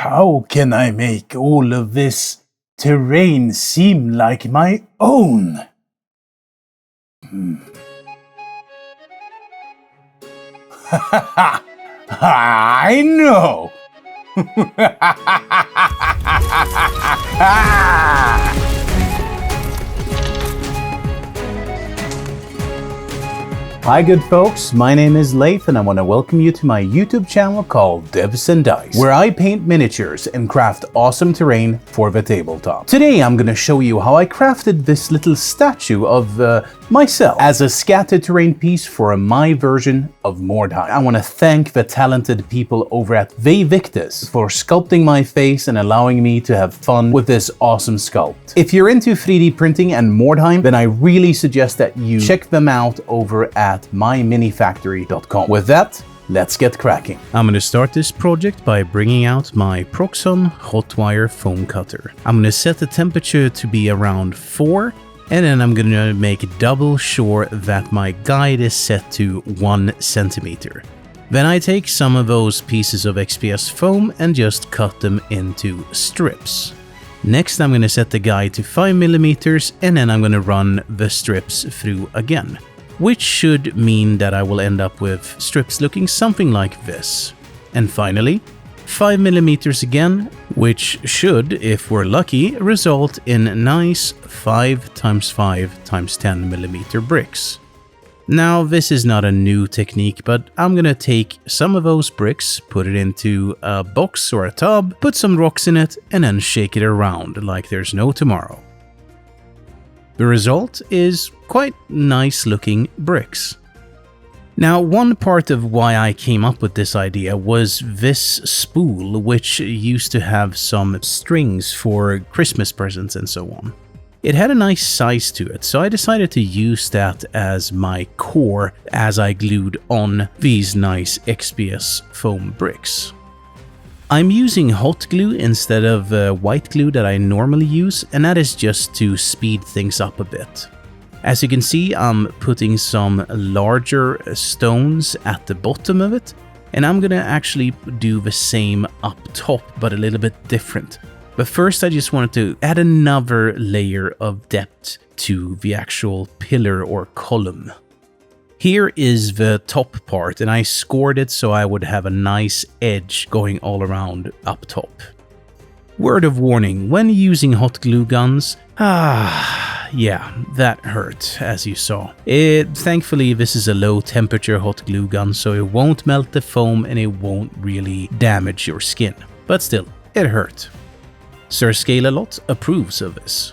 How can I make all of this terrain seem like my own? I know! Hi good folks, my name is Leif and I want to welcome you to my YouTube channel called Devs and Dice, where I paint miniatures and craft awesome terrain for the tabletop. Today I'm going to show you how I crafted this little statue of myself as a scattered terrain piece for my version of Mordheim. I want to thank the talented people over at Vae Victis for sculpting my face and allowing me to have fun with this awesome sculpt. If you're into 3D printing and Mordheim, then I really suggest that you check them out over at myminifactory.com. With that, let's get cracking. I'm going to start this project by bringing out my Proxxon hotwire foam cutter. I'm going to set the temperature to be around 4, and then I'm going to make double sure that my guide is set to 1 centimeter. Then I take some of those pieces of XPS foam and just cut them into strips. Next I'm going to set the guide to 5 millimeters, and then I'm going to run the strips through again, which should mean that I will end up with strips looking something like this. And finally, 5 millimeters again, which should, if we're lucky, result in nice 5x5x10 millimeter bricks. Now, this is not a new technique, but I'm gonna take some of those bricks, put it into a box or a tub, put some rocks in it, and then shake it around like there's no tomorrow. The result is quite nice looking bricks. Now, one part of why I came up with this idea was this spool, which used to have some strings for Christmas presents and so on. It had a nice size to it, so I decided to use that as my core as I glued on these nice XPS foam bricks. I'm using hot glue instead of white glue that I normally use, and that is just to speed things up a bit. As you can see, I'm putting some larger stones at the bottom of it, and I'm gonna actually do the same up top, but a little bit different. But first I just wanted to add another layer of depth to the actual pillar or column. Here is the top part, and I scored it so I would have a nice edge going all around up top. Word of warning, when using hot glue guns, yeah, that hurt, as you saw. Thankfully, this is a low temperature hot glue gun, so it won't melt the foam and it won't really damage your skin. But still, it hurt. Sir Scale-A-Lot approves of this.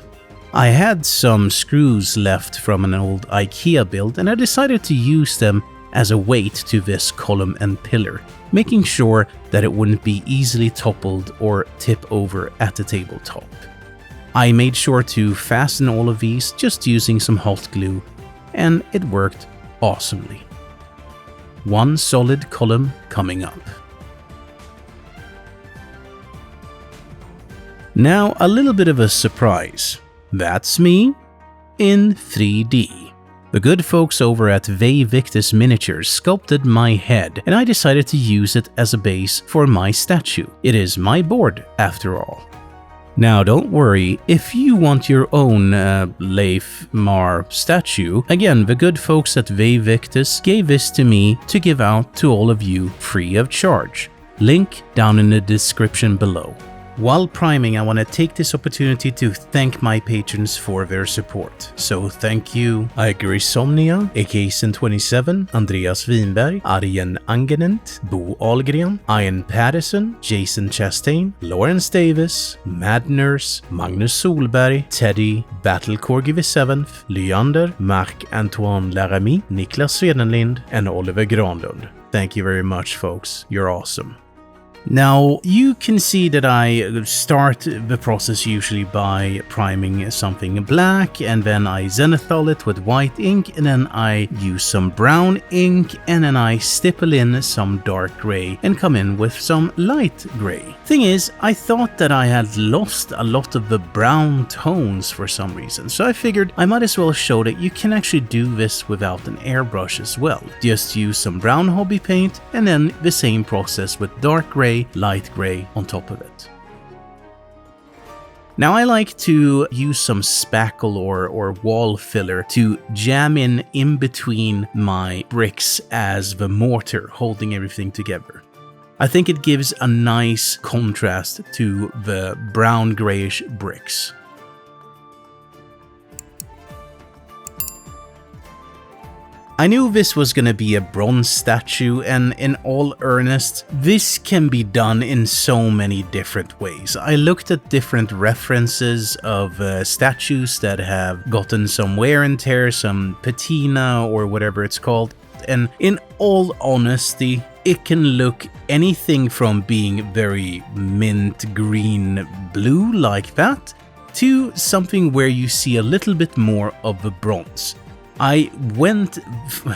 I had some screws left from an old IKEA build, and I decided to use them as a weight to this column and pillar, making sure that it wouldn't be easily toppled or tip over at the tabletop. I made sure to fasten all of these just using some hot glue, and it worked awesomely. One solid column coming up. Now a little bit of a surprise. That's me in 3D. The good folks over at Vae Victis Miniatures sculpted my head, and I decided to use it as a base for my statue. It is my board, after all. Now don't worry, if you want your own Leif Mar statue, again, the good folks at Vae Victis gave this to me to give out to all of you free of charge. Link down in the description below. While priming, I want to take this opportunity to thank my patrons for their support. So thank you Igerisomnia, AKSen27, Andreas Winberg, Arjen Angenent, Bo Ahlgren, Ian Patterson, Jason Chastain, Lawrence Davis, Mad Nurse, Magnus Solberg, Teddy, Battlecorgi the7th, Lyander, Marc-Antoine Laramie, Niklas Swedenlind, and Oliver Granlund. Thank you very much, folks. You're awesome. Now, you can see that I start the process usually by priming something black, and then I zenithal it with white ink, and then I use some brown ink, and then I stipple in some dark gray and come in with some light gray. Thing is, I thought that I had lost a lot of the brown tones for some reason, so I figured I might as well show that you can actually do this without an airbrush as well. Just use some brown hobby paint, and then the same process with dark gray grey, light grey on top of it. Now I like to use some spackle or wall filler to jam in between my bricks as the mortar holding everything together. I think it gives a nice contrast to the brown greyish bricks. I knew this was gonna be a bronze statue, and in all earnest, this can be done in so many different ways. I looked at different references of statues that have gotten some wear and tear, some patina or whatever it's called, and in all honesty, it can look anything from being very mint green blue like that, to something where you see a little bit more of the bronze. I went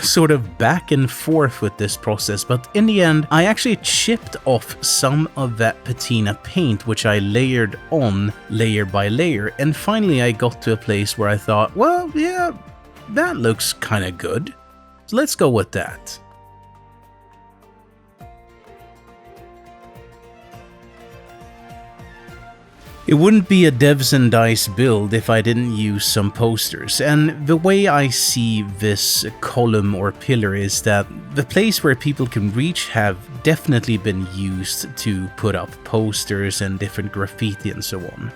sort of back and forth with this process, but in the end, I actually chipped off some of that patina paint, which I layered on layer by layer, and finally I got to a place where I thought, well, yeah, that looks kind of good. So let's go with that. It wouldn't be a Devs and Dice build if I didn't use some posters, and the way I see this column or pillar is that the place where people can reach have definitely been used to put up posters and different graffiti and so on.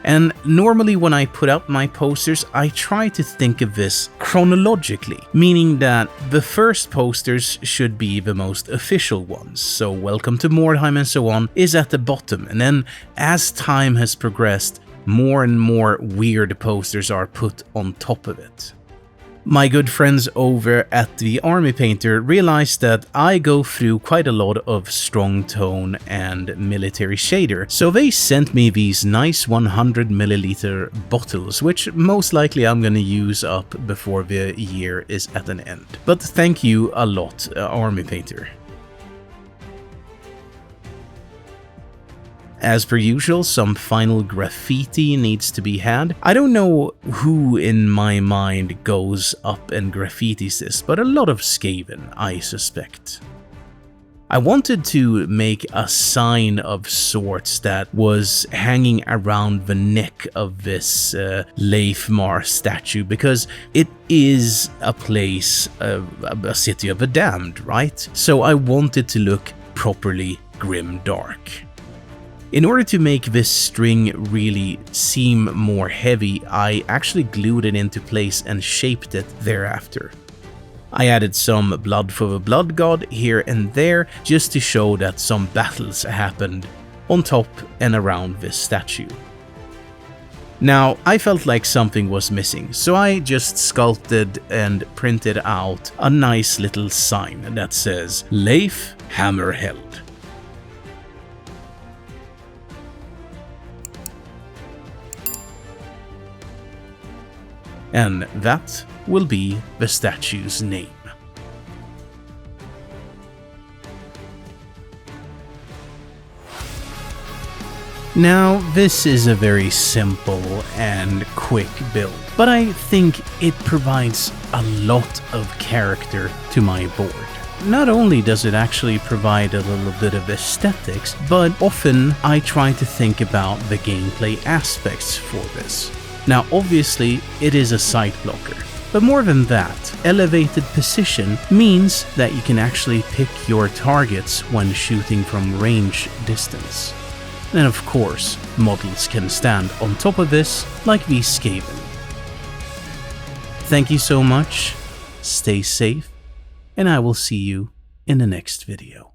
And normally when I put up my posters, I try to think of this chronologically, meaning that the first posters should be the most official ones, so welcome to Mordheim and so on is at the bottom, and then as time has progressed, more and more weird posters are put on top of it. My good friends over at the Army Painter realized that I go through quite a lot of strong tone and military shader, so they sent me these nice 100ml bottles, which most likely I'm gonna use up before the year is at an end. But thank you a lot, Army Painter. As per usual, some final graffiti needs to be had. I don't know who in my mind goes up and graffitis this, but a lot of Skaven, I suspect. I wanted to make a sign of sorts that was hanging around the neck of this Leifmar statue, because it is a place, a city of the damned, right? So I wanted to look properly grim dark. In order to make this string really seem more heavy, I actually glued it into place and shaped it thereafter. I added some blood for the blood god here and there just to show that some battles happened on top and around this statue. Now, I felt like something was missing, so I just sculpted and printed out a nice little sign that says Leif Hammerheld. And that will be the statue's name. Now, this is a very simple and quick build, but I think it provides a lot of character to my board. Not only does it actually provide a little bit of aesthetics, but often I try to think about the gameplay aspects for this. Now obviously it is a sight blocker, but more than that, elevated position means that you can actually pick your targets when shooting from range distance. And of course, models can stand on top of this like these Skaven. Thank you so much, stay safe, and I will see you in the next video.